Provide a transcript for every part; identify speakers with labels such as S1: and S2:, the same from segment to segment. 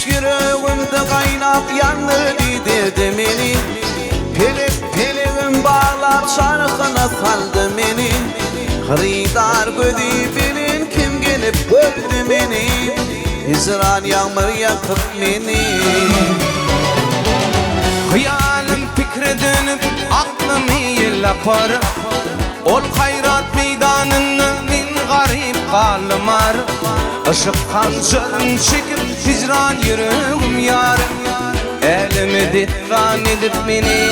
S1: Yüreğimde kaynak yandı gidirdi beni. Pelin bağlar şarkına saldı beni. Hıridar gödü bilin kim gelip böldü beni. Hicran yağmur yakıp beni.
S2: Hayalim fikre dönüp aklımı yellapar. Ol hayrat meydanının garip kalmar. Işık kancırın çekip hicran yüreğim yarım. Elimi ditran edip beni.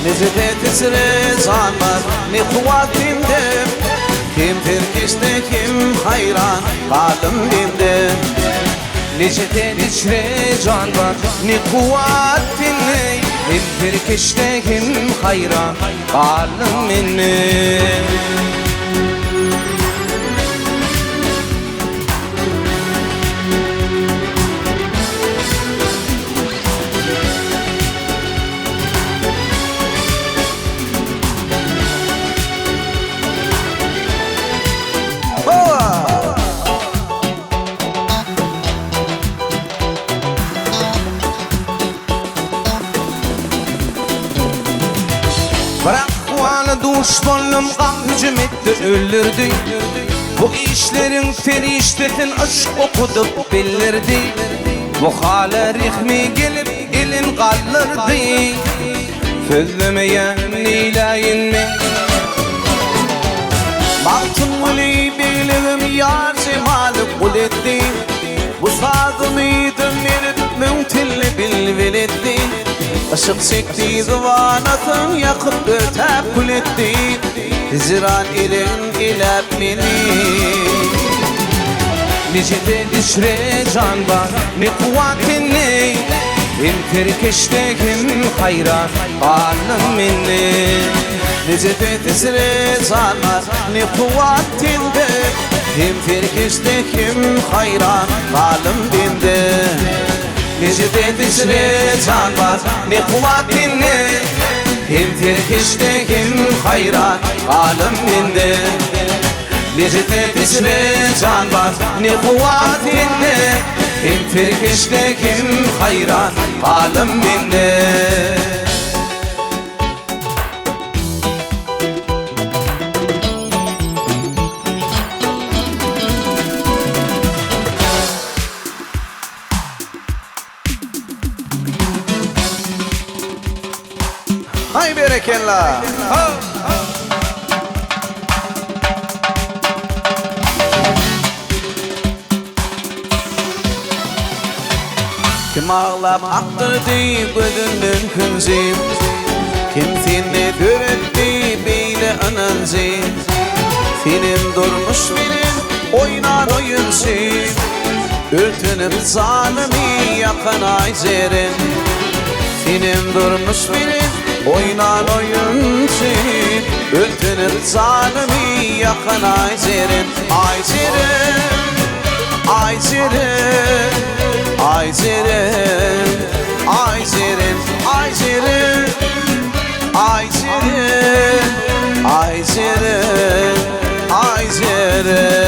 S1: Necede tesire can var ne kuvvetimde. Kim terkişte kim hayran kalım bende.
S2: Necede içre can var ne kuvvetinle. Kim terkişte kim hayran kalım bende. Bırak kuanı düşmanım kan hücum etti öldürdü. Bu işlerin feriştetin aşk okudup bilirdi. Bu hale rihmi gelip elin kaldırdı. Sözlemeyen neyleyin mi?
S1: Baktım uli bilirim yar cemali kul etti. Bu sazımı dinlenip mümtilli bilveletti. Işık çekti zıvanatın yakıp ötep kul etti. Hicran ilin ilep beni.
S2: Necede dişre can var ne kuvvetin ne. Hem terkeşte kim hayran kalım minni.
S1: Necede tesire can var ne kuvvetinde. Hem terkişte kim hayran kalım bende. Necede tesire can var ne kuvvetinle. Hem terkişte kim hayran kalım bende. Necede tesire can var ne kuvvetinle. Hem terkişte kim hayran kalım bende. Hay berekallah. Kim ağlap aktırdı gözünden kınzı. Kim seni döretti beyle ananzı. Film durmuş benim oynan oyuncu. Ürtünüp zalimi yakan ayzerim. Film durmuş benim oynan oyuncu. Ürtünüp zalimi yakan ayzerim. Ayzerim, ayzerim, ayzerim, ayzerim, ayzerim, ayzerim, ayzerim, ayzerim.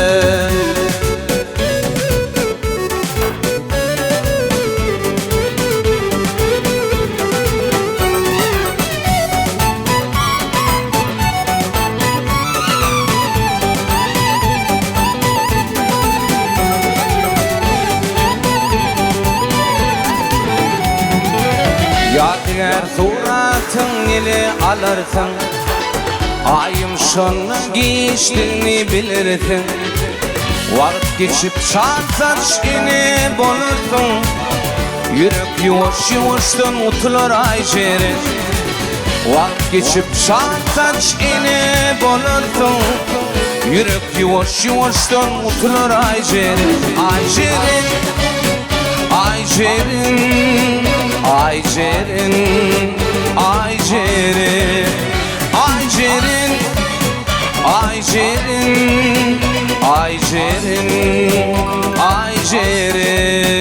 S2: Yadigar suratın ile alırsın. Ayım şonu geçtiğini bilirsin. Vakit geçip saat yine bolursun. Yürek yuvaş yuvaştan utular ay cerin. Vakit geçip saat yine bolursun. Yürek yuvaş yuvaştan utular ay cerin. Ay cerin, ay cerin, ay cerin, ay cerin, ay cerin, ay cerin, ay cerin, ay cerin.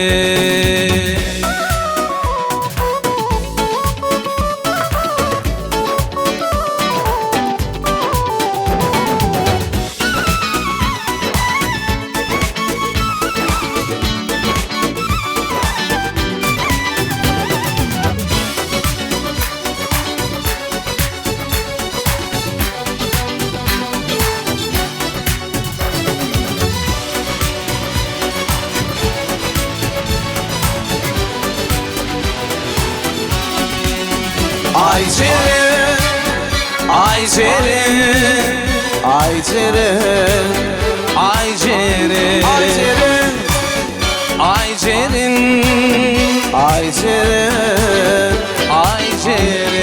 S1: Ay cerin, ay cerin, ay cerin,
S2: Ay cerin,
S1: ay cerin,
S2: ay cerin,
S1: ay cerin.
S2: ay cerin.